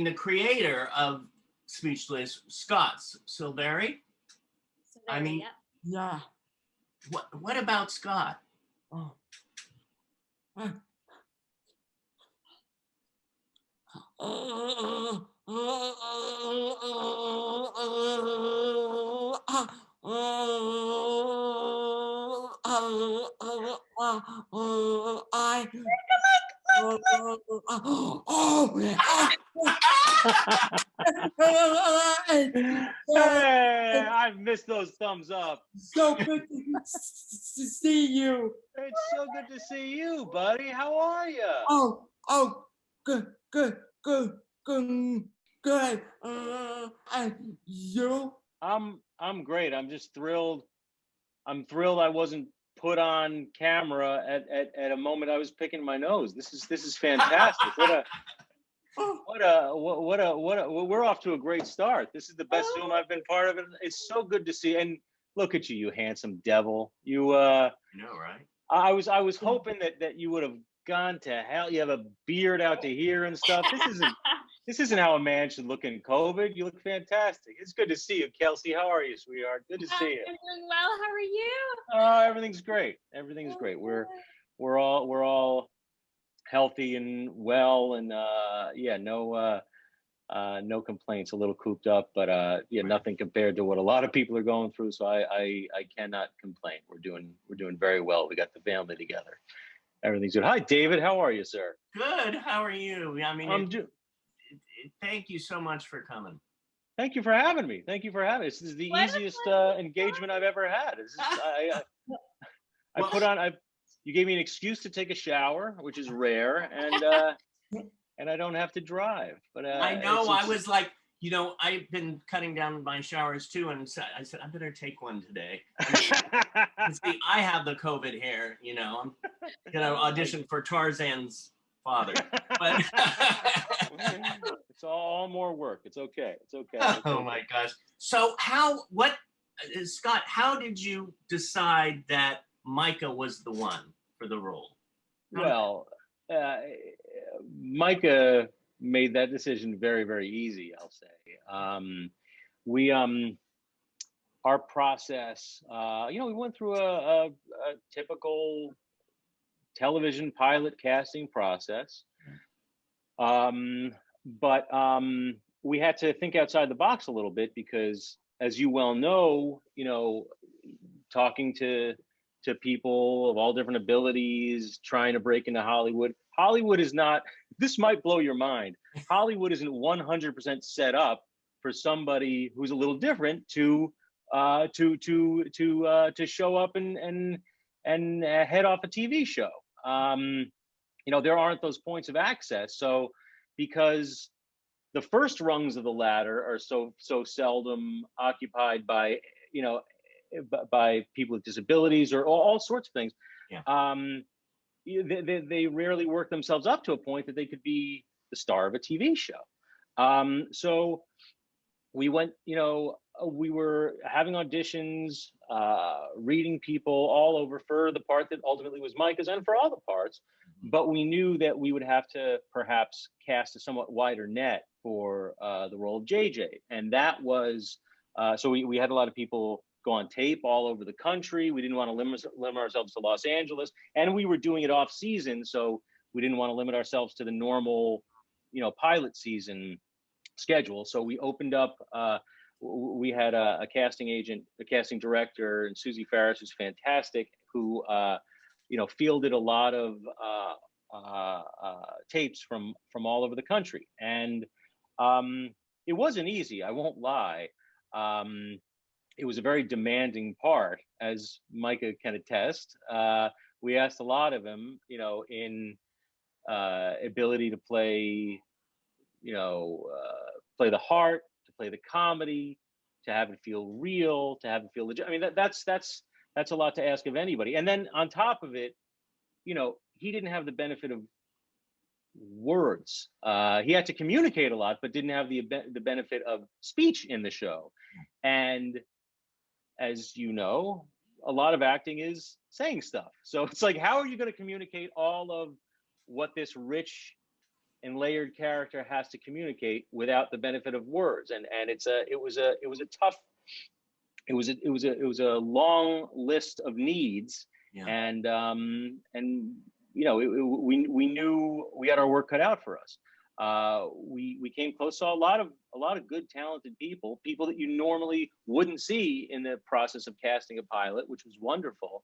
the creator of Speechless, Scott Silveri. I mean, yeah. What about Scott? Oh. Hey, I've missed those thumbs up. So good to see you. It's so good to see you, buddy. How are you? Oh, good. And you? I'm great. I'm just thrilled. I'm thrilled I wasn't put on camera at a moment I was picking my nose. This is fantastic. We're off to a great start. This is the best Zoom I've been part of. It's so good to see. And look at you, you handsome devil. You I know, right? I was hoping that you would have gone to hell. You have a beard out to here and stuff. This isn't how a man should look in COVID. You look fantastic. It's good to see you, Kelsey. How are you, sweetheart? Good to see you. I'm doing well. How are you? Everything's great. Everything's great. We're all healthy and well, and no complaints. A little cooped up, but nothing compared to what a lot of people are going through. So I cannot complain. We're doing very well. We got the family together. Everything's good. Hi, David. How are you, sir? Good. How are you? I mean, thank you so much for coming. Thank you for having me. This is the easiest engagement I've ever had. You gave me an excuse to take a shower, which is rare, and I don't have to drive. But I know I was like, I've been cutting down my showers too, and I said I better take one today. See, I have the COVID hair. I'm gonna audition for Tarzan's father. But it's all more work. It's okay. Oh my gosh. So Scott, how did you decide that Micah was the one for the role? Well, Micah made that decision very, very easy, I'll say. Our process, we went through a typical television pilot casting process. But we had to think outside the box a little bit because, as you well know, talking to people of all different abilities, trying to break into Hollywood. Hollywood is not, this might blow your mind. Hollywood isn't 100% set up for somebody who's a little different to show up and head off a TV show. There aren't those points of access. So because the first rungs of the ladder are so seldom occupied by people with disabilities or all sorts of things. Yeah. They rarely work themselves up to a point that they could be the star of a TV show. So we went, we were having auditions, reading people all over for the part that ultimately was Micah's and for all the parts. But we knew that we would have to perhaps cast a somewhat wider net for the role of JJ. And that was, so we had a lot of people go on tape all over the country. We didn't want to limit ourselves to Los Angeles, and we were doing it off season, so we didn't want to limit ourselves to the normal, pilot season schedule. So we opened up. We had a casting agent, a casting director, and Susie Farris, who's fantastic, who fielded a lot of tapes from all over the country, and it wasn't easy. I won't lie. It was a very demanding part, as Micah can attest. We asked a lot of him, in ability to play, play the heart, to play the comedy, to have it feel real, to have it feel legit. I mean, that's a lot to ask of anybody. And then on top of it, he didn't have the benefit of words. He had to communicate a lot, but didn't have the benefit of speech in the show. And as you know, a lot of acting is saying stuff. So it's like, how are you going to communicate all of what this rich and layered character has to communicate without the benefit of words. And it was a tough, it was a long list of needs. Yeah. And you know, we knew we had our work cut out for us. We came close, saw a lot of good, talented people that you normally wouldn't see in the process of casting a pilot, which was wonderful.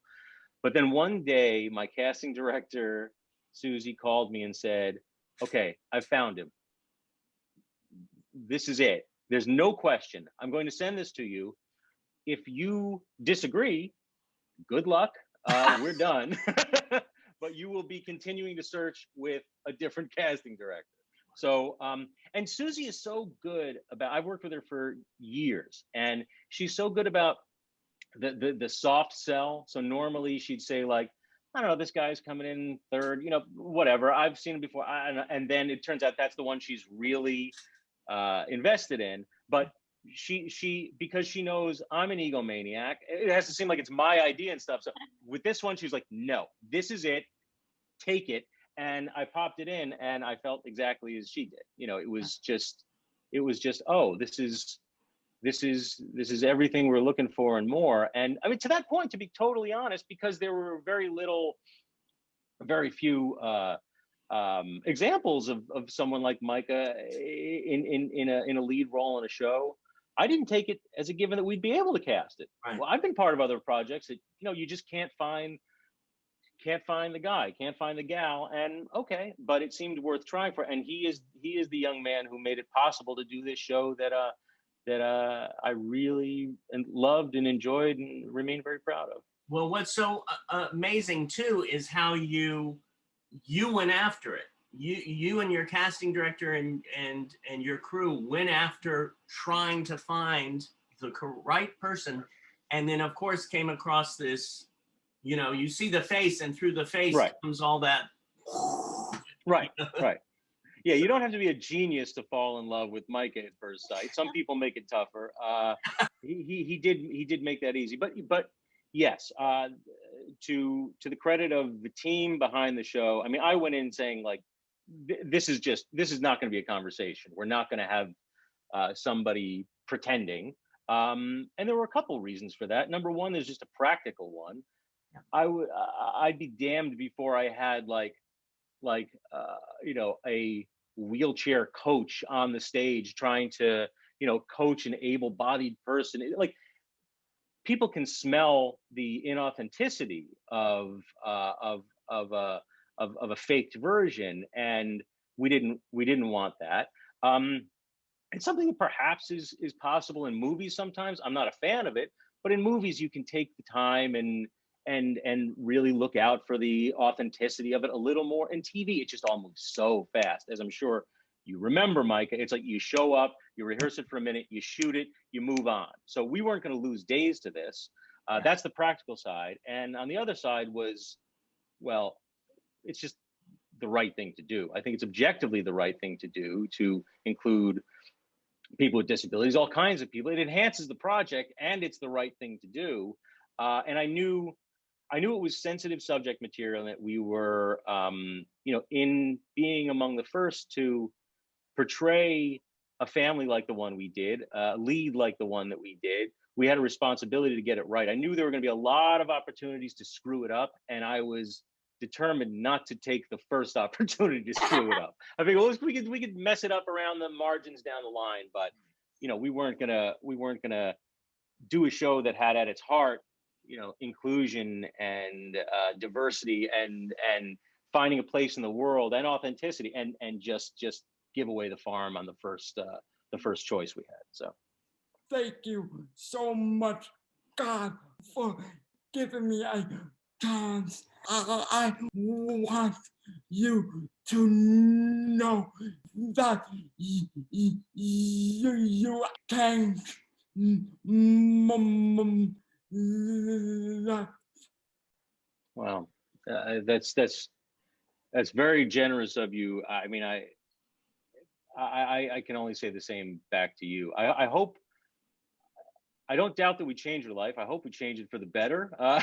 But then one day, my casting director, Susie, called me and said, "Okay, I found him. This is it. There's no question. I'm going to send this to you. If you disagree, good luck. We're done. But you will be continuing to search with a different casting director." So, and Susie is so good about, I've worked with her for years, and she's so good about the soft sell. So normally she'd say, like, "I don't know, this guy's coming in third, you know, whatever. I've seen him before." And then it turns out that's the one she's really invested in. But she because she knows I'm an egomaniac, it has to seem like it's my idea and stuff. So with this one, she's like, "No, this is it. Take it." And I popped it in, and I felt exactly as she did. You know, it was just, oh, this is everything we're looking for and more. And I mean, to that point, to be totally honest, because there were very few examples of someone like Micah in a lead role in a show, I didn't take it as a given that we'd be able to cast it. Right. Well, I've been part of other projects that, you know, you just can't find the guy, can't find the gal, and okay, but it seemed worth trying for. And he is the young man who made it possible to do this show that I really loved and enjoyed and remain very proud of. Well, what's so amazing too is how you went after it. You and your casting director and your crew went after trying to find the right person, and then of course came across this. You know, you see the face, and through the face comes all that. Right. Yeah, you don't have to be a genius to fall in love with Micah at first sight. Some people make it tougher. He did make that easy. But yes, to the credit of the team behind the show, I mean, I went in saying, like, this is not going to be a conversation. We're not going to have somebody pretending. And there were a couple reasons for that. Number one, there's just a practical one. I'd be damned before I had like you know, a wheelchair coach on the stage trying to, you know, coach an able-bodied person. Like, people can smell the inauthenticity of a faked version, and we didn't want that. It's something that perhaps is possible in movies sometimes. I'm not a fan of it, but in movies you can take the time and really look out for the authenticity of it a little more. In TV, it just all moves so fast, as I'm sure you remember, Micah. It's like you show up, you rehearse it for a minute, you shoot it, you move on. So we weren't going to lose days to this. That's the practical side. And on the other side was, well, it's just the right thing to do. I think it's objectively the right thing to do, to include people with disabilities, all kinds of people. It enhances the project, and it's the right thing to do. And I knew it was sensitive subject material, and that we were, you know, in being among the first to portray a family like the one we did, lead like the one that we did. We had a responsibility to get it right. I knew there were going to be a lot of opportunities to screw it up, and I was determined not to take the first opportunity to screw it up. I think, well, we could mess it up around the margins down the line, but, you know, we weren't gonna do a show that had at its heart, you know, inclusion and diversity and finding a place in the world and authenticity, and just give away the farm on the first choice we had. So thank you so much, God, for giving me a chance. I want you to know that you changed life. Wow, that's very generous of you. I mean, I can only say the same back to you. I hope, I don't doubt that we changed your life. I hope we changed it for the better. Oh,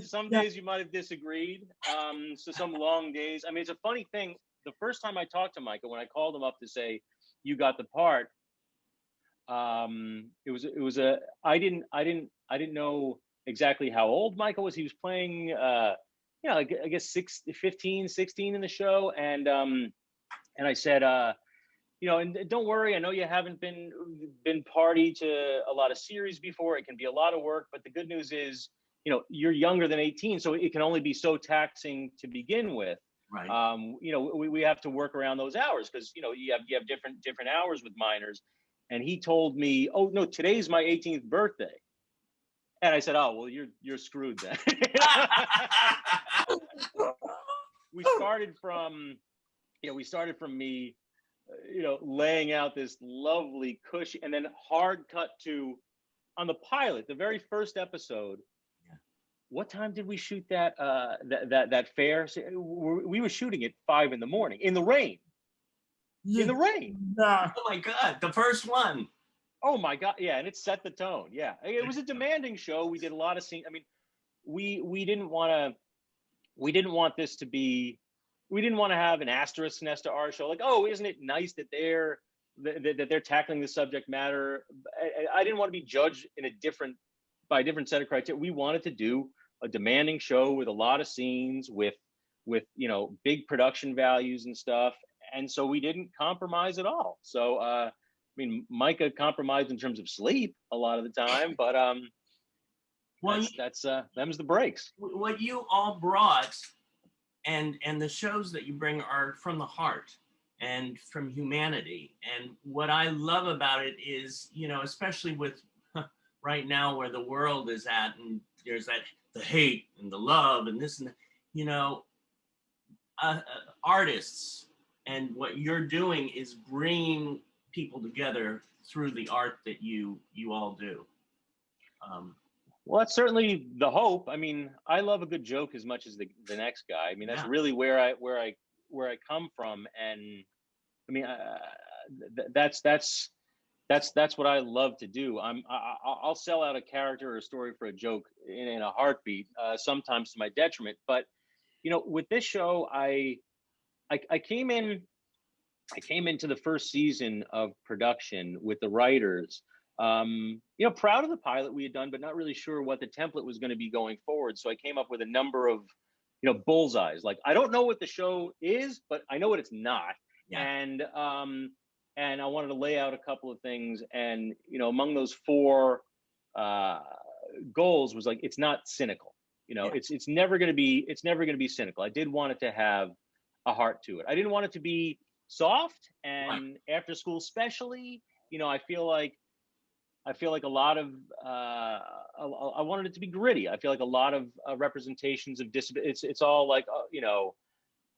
some days you might have disagreed. So some long days. I mean, it's a funny thing. The first time I talked to Micah, when I called him up to say you got the part, I didn't know exactly how old Micah was. He was playing, I guess 15, 16 in the show, and I said, and don't worry, I know you haven't been party to a lot of series before. It can be a lot of work, but the good news is, you're younger than 18, so it can only be so taxing to begin with. Right. We have to work around those hours because you have different hours with minors. And he told me, "Oh no, today's my 18th birthday." And I said, "Oh well, you're screwed then." we started from me, laying out this lovely cushy, and then hard cut to on the pilot, the very first episode. What time did we shoot that fair? We were shooting at 5 a.m. in the rain. In the rain. Yeah. Oh my God, the first one. Oh my God, yeah, and it set the tone. Yeah, it was a demanding show. We did a lot of scenes. I mean, we didn't want this to be. We didn't want to have an asterisk next to our show. Like, oh, isn't it nice that they're tackling the subject matter? I didn't want to be judged by a different set of criteria. We wanted to do a demanding show with a lot of scenes, with big production values and stuff. And so we didn't compromise at all. So, I mean, Micah compromised in terms of sleep a lot of the time, but them's the breaks. What you all brought, and the shows that you bring are from the heart and from humanity. And what I love about it is, especially with right now where the world is at, and there's the hate and the love and this and that, artists. And what you're doing is bringing people together through the art that you all do. Well, that's certainly the hope. I mean, I love a good joke as much as the next guy. I mean, that's really where I come from, and I mean, that's what I love to do. I'll sell out a character or a story for a joke in a heartbeat, sometimes to my detriment. But with this show, I came into the first season of production with the writers, proud of the pilot we had done, but not really sure what the template was going to be going forward. So I came up with a number of, bullseyes. Like, I don't know what the show is, but I know what it's not. Yeah. And I wanted to lay out a couple of things. And, among those 4 goals was like, it's not cynical. It's never going to be cynical. I did want it to have a heart to it. I didn't want it to be soft and after school, especially, I feel like a lot of I wanted it to be gritty. I feel like a lot of representations of disability. It's all like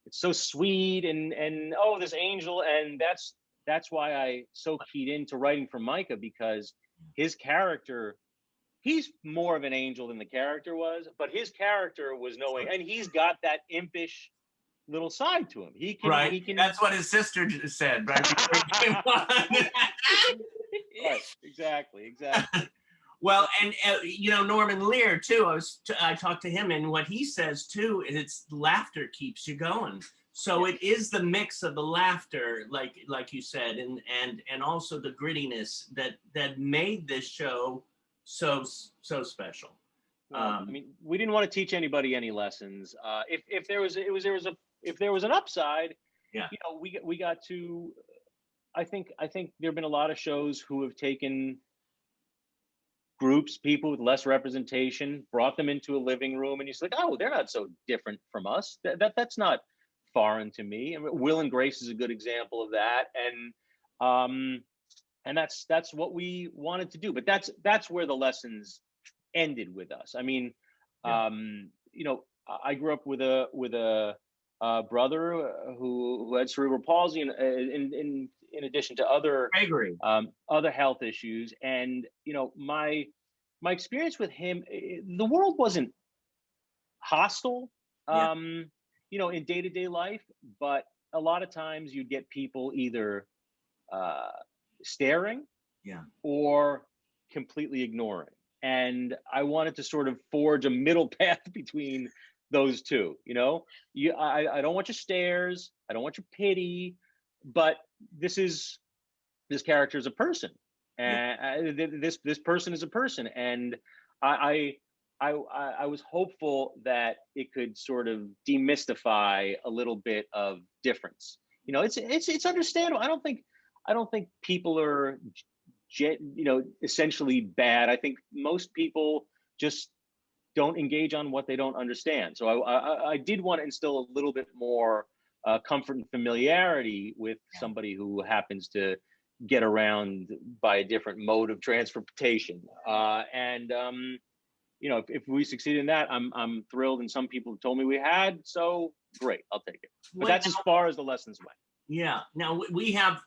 it's so sweet and this angel, and that's why I so keyed into writing for Micah, because his character, he's more of an angel than the character was, but his character was no way, and he's got that impish little side to him. He can. That's what his sister just said, right? Right, exactly. Well, and Norman Lear too. I talked to him, and what he says too is it's laughter keeps you going. So it is the mix of the laughter, like you said, and also the grittiness that made this show so special. Well, I mean, we didn't want to teach anybody any lessons. If there was an upside, we got to. I think there have been a lot of shows who have taken people with less representation, brought them into a living room, and you're like, oh, they're not so different from us. That's not foreign to me. I mean, Will and Grace is a good example of that, and that's what we wanted to do. But that's where the lessons ended with us. I mean, I grew up with a brother who had cerebral palsy, and in addition to other health issues, and my experience with him, the world wasn't hostile, in day-to-day life, but a lot of times you'd get people either staring, or completely ignoring. And I wanted to sort of forge a middle path between those two. I don't want your stares, I don't want your pity, but this character is a person, and this person is a person, and I was hopeful that it could sort of demystify a little bit of difference. It's understandable. I don't think people are essentially bad. I think most people just don't engage on what they don't understand. So I did want to instill a little bit more comfort and familiarity with somebody who happens to get around by a different mode of transportation. If we succeed in that, I'm thrilled. And some people told me we had, so great, I'll take it. But that's as far as the lessons went. Yeah. Now we have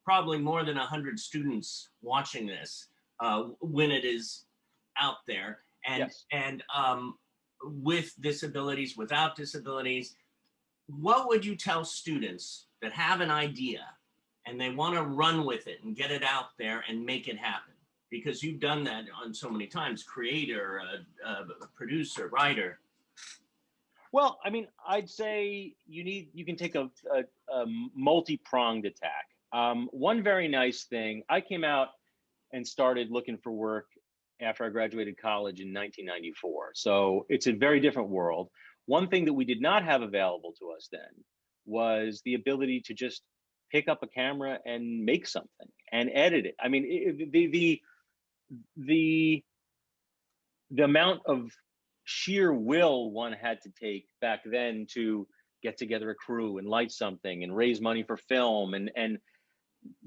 probably more than 100 students watching this when it is out there, and with disabilities, without disabilities. What would you tell students that have an idea and they want to run with it and get it out there and make it happen? Because you've done that on so many times, creator, producer, writer. Well, I mean, I'd say you can take a multi-pronged attack. One very nice thing, I came out and started looking for work after I graduated college in 1994. So it's a very different world. One thing that we did not have available to us then was the ability to just pick up a camera and make something and edit it. I mean, the amount of sheer will one had to take back then to get together a crew and light something and raise money for film, and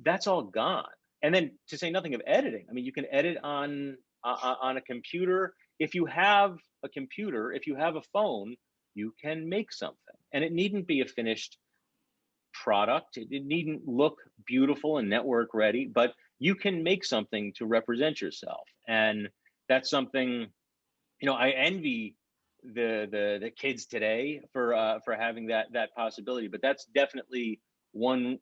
that's all gone. And then to say nothing of editing. I mean, you can edit on a computer. If you have a computer, if you have a phone, you can make something, and it needn't be a finished product. It needn't look beautiful and network ready, but you can make something to represent yourself. And that's something, I envy the kids today for having that possibility. But that's definitely one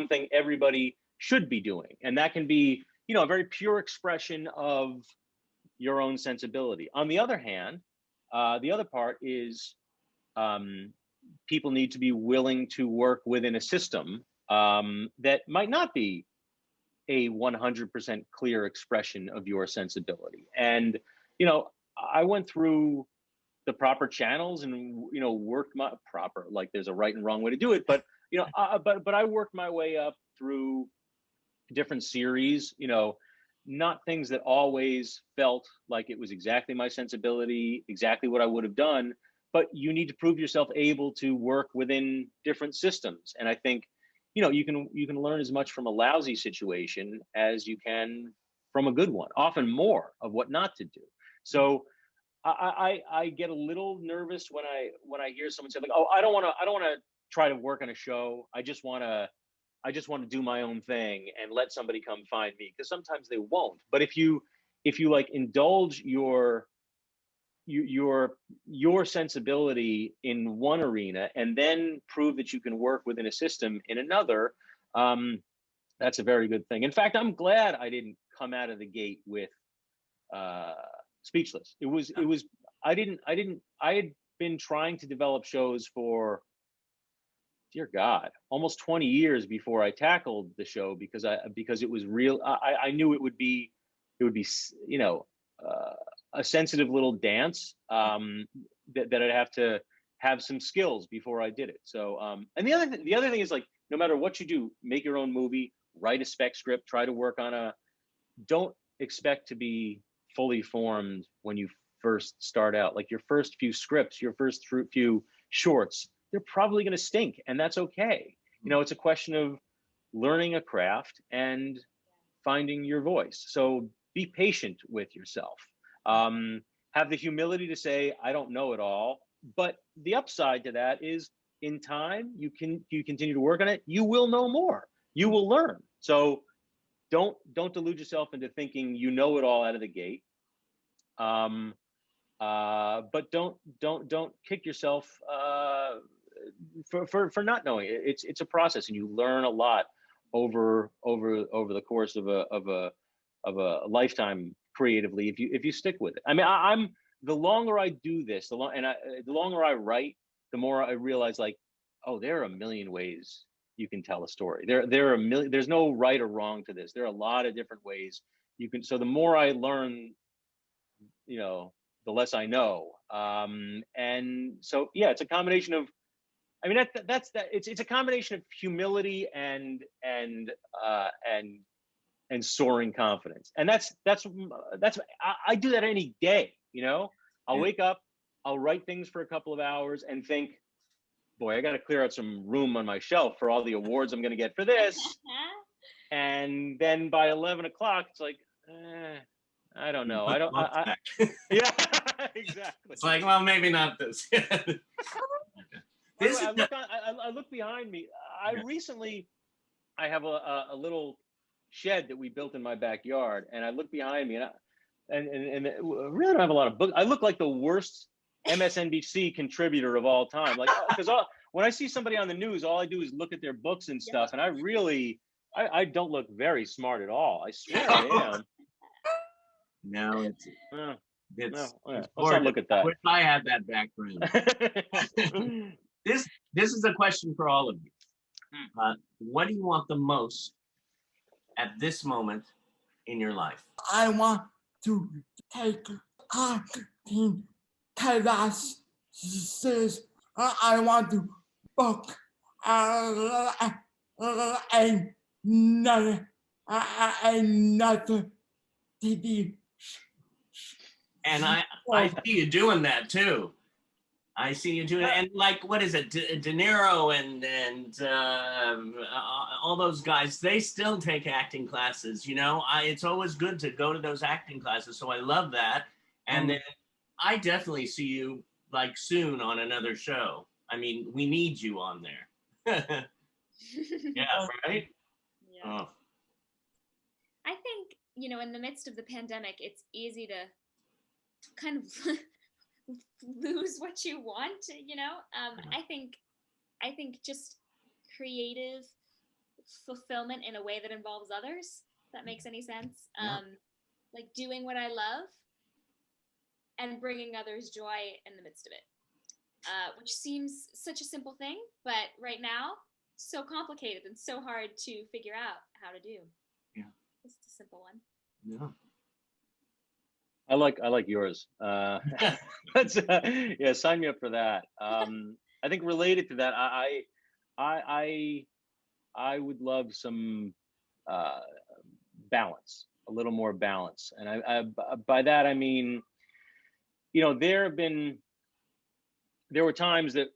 thing everybody should be doing, and that can be a very pure expression of your own sensibility. On the other hand, the other part is people need to be willing to work within a system that might not be a 100% clear expression of your sensibility. And I went through the proper channels and worked my proper, like there's a right and wrong way to do it, but but I worked my way up through different series, not things that always felt like it was exactly my sensibility, exactly what I would have done, but you need to prove yourself able to work within different systems. And I think you can learn as much from a lousy situation as you can from a good one, often more of what not to do. So I get a little nervous when I hear someone say like, oh, I don't want to try to work on a show. I just want to do my own thing and let somebody come find me, because sometimes they won't. But if you like indulge your sensibility in one arena and then prove that you can work within a system in another, that's a very good thing. In fact, I'm glad I didn't come out of the gate with Speechless. I had been trying to develop shows for, dear God, almost 20 years before I tackled the show, because it was real. I knew it would be a sensitive little dance that I'd have to have some skills before I did it. So and the other thing is, like, no matter what you do, make your own movie, write a spec script, try to work on don't expect to be fully formed when you first start out. Like your first few scripts, your first few shorts, they're probably going to stink, and that's okay. It's a question of learning a craft and finding your voice. So be patient with yourself. Have the humility to say, I don't know it all. But the upside to that is, in time, you continue to work on it, you will know more. You will learn. So don't delude yourself into thinking you know it all out of the gate. But don't kick yourself for not knowing. It's a process, and you learn a lot over the course of a lifetime creatively if you stick with it. I mean, I'm the longer I do this, the longer I write, the more I realize, like, oh, there are a million ways you can tell a story. There are a million. There's no right or wrong to this. There are a lot of different ways you can. So the more I learn, the less I know. And so yeah, it's a combination of. I mean, that's it's a combination of humility and soaring confidence. And that's I do that any day. I'll wake up, I'll write things for a couple of hours and think, boy, I got to clear out some room on my shelf for all the awards I'm going to get for this. And then by 11 o'clock, it's like, I don't know. Yeah, exactly. It's like, well, maybe not this. I look behind me. I have a little shed that we built in my backyard, and I look behind me, and I really don't have a lot of books. I look like the worst MSNBC contributor of all time. Like, because when I see somebody on the news, all I do is look at their books and stuff, and I don't look very smart at all. I swear I am. No, it's let's not look at that. I wish I had that background. This is a question for all of you. What do you want the most at this moment in your life? I want to take acting classes. I want to book another TV. And I see you doing that too. I see you doing it. And like, what is it? De Niro and all those guys, they still take acting classes, it's always good to go to those acting classes. So I love that. And then I definitely see you like soon on another show. I mean, we need you on there. Yeah, right? Yeah. Oh. I think, in the midst of the pandemic, it's easy to kind of lose what you want, I think just creative fulfillment in a way that involves others, if that makes any sense. Like doing what I love and bringing others joy in the midst of it, which seems such a simple thing, but right now so complicated and so hard to figure out how to do. Yeah, it's a simple one. Yeah, I like yours. That's yeah, sign me up for that. I think related to that, I would love some balance, a little more balance, and I by that I mean, there were times that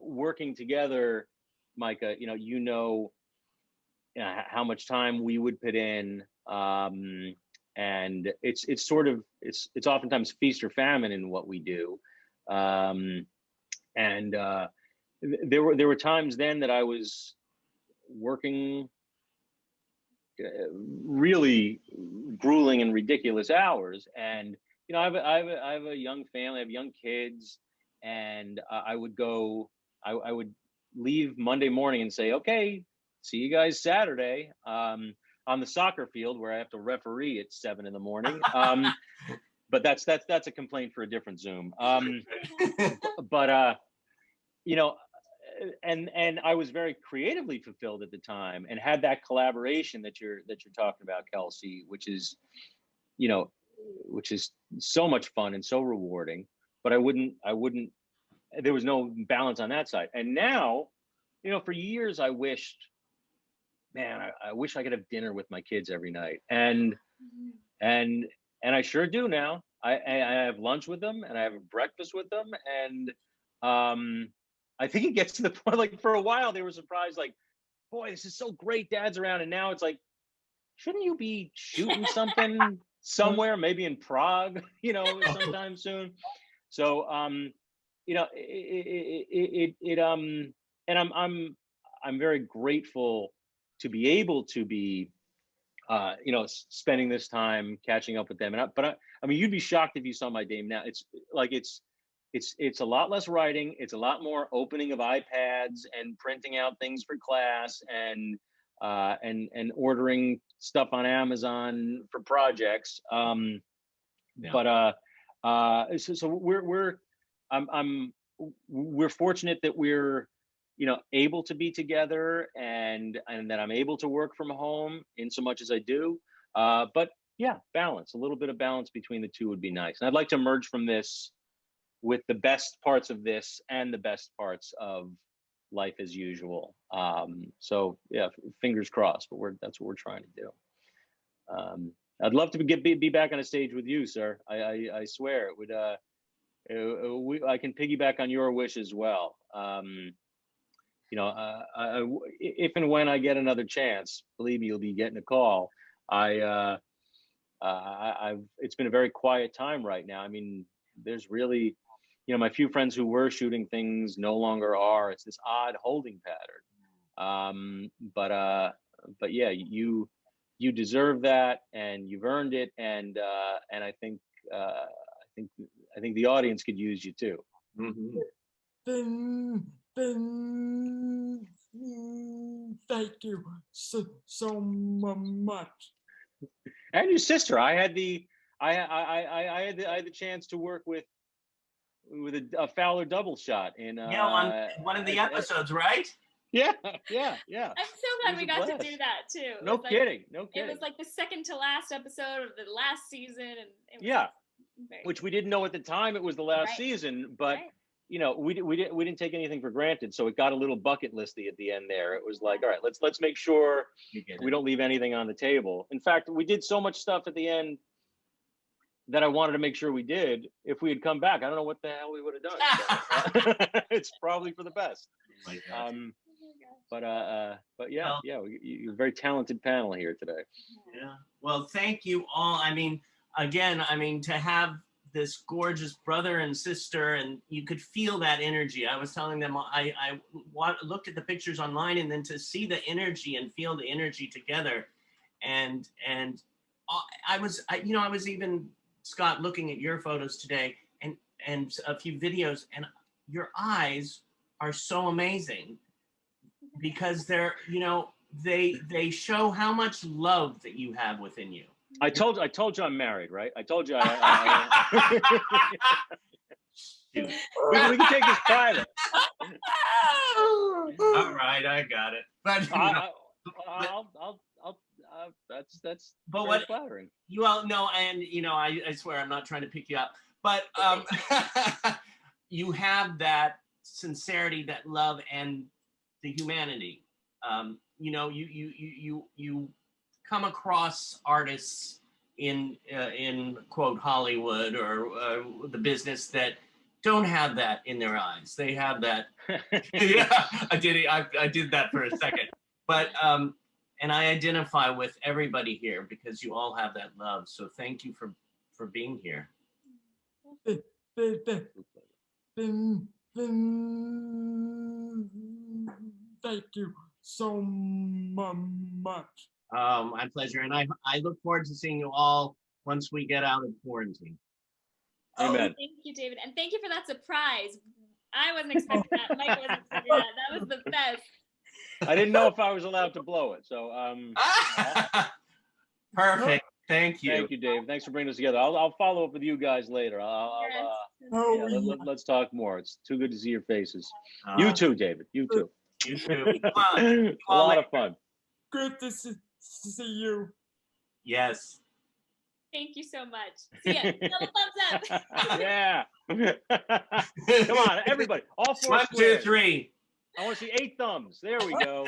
working together, Micah, how much time we would put in. And it's oftentimes feast or famine in what we do, and there were times then that I was working really grueling and ridiculous hours, and I have a young family, I have young kids, and I would leave Monday morning and say, okay, see you guys Saturday. On the soccer field where I have to referee at 7 a.m. But that's a complaint for a different Zoom. But and I was very creatively fulfilled at the time and had that collaboration that you're talking about, Kelsey, which is so much fun and so rewarding. But I wouldn't. There was no balance on that side. And now, for years I wished. Man, I wish I could have dinner with my kids every night, and I sure do now. I have lunch with them and I have breakfast with them, and I think it gets to the point, like, for a while they were surprised, like, boy, this is so great, Dad's around, and now it's like, shouldn't you be shooting something somewhere, maybe in Prague, sometime soon? So and I'm very grateful to be able to be, spending this time catching up with them. But I mean, you'd be shocked if you saw my day now. It's like, it's a lot less writing. It's a lot more opening of iPads and printing out things for class. And and ordering stuff on Amazon for projects. But so we're fortunate that we're able to be together, and that I'm able to work from home in so much as I do. But yeah, balance, a little bit of balance between the two would be nice. And I'd like to emerge from this with the best parts of this and the best parts of life as usual. So yeah, fingers crossed, but that's what we're trying to do. I'd love to be back on a stage with you, sir. I swear it would. I can piggyback on your wish as well. If and when I get another chance, believe me, you'll be getting a call. It's been a very quiet time right now. I mean, there's really, my few friends who were shooting things no longer are. It's this odd holding pattern. But yeah, you deserve that, and you've earned it, and I think the audience could use you too. Mm-hmm. Thank you so much. And your sister, I had the chance to work with a Fowler double shot in on one of the episodes, right? Yeah. I'm so glad we got to do that too. No kidding. It was like the second to last episode of the last season, and it was which we didn't know at the time it was the last season, but we didn't take anything for granted, so it got a little bucket listy at the end there. It was like, all right, let's make sure we don't leave anything on the table. In fact, we did so much stuff at the end that I wanted to make sure we did. If we had come back, I don't know what the hell we would have done. It's probably for the best. But yeah, you're a very talented panel here today. Yeah. Well, thank you all. I mean, again, to have this gorgeous brother and sister, and you could feel that energy. I was telling them, I looked at the pictures online, and then to see the energy and feel the energy together, and I was even, Scott, looking at your photos today and a few videos, and your eyes are so amazing because they're, they show how much love that you have within you. I told you I'm married, right? I told you we can take this private. All right, I got it. But that's but very flattering. You all know, and I swear I'm not trying to pick you up, but you have that sincerity, that love, and the humanity. You come across artists in quote Hollywood or the business that don't have that in their eyes. They have that. Yeah, I did that for a second, but and I identify with everybody here because you all have that love. So thank you for being here. Thank you so much. My pleasure. And I look forward to seeing you all once we get out of quarantine. Amen. Thank you, David. And thank you for that surprise. I wasn't expecting that. Mike wasn't expecting that. That was the best. I didn't know if I was allowed to blow it. So Perfect. Thank you. Thank you, Dave. Thanks for bringing us together. I'll follow up with you guys later. Let's talk more. It's too good to see your faces. You too, David. You too. You too. A lot of fun. Good to see you. Yes. Thank you so much. See ya. Double thumbs up. Yeah. Come on, everybody. All four. 1, 2, 3. I want to see 8 thumbs. There we go.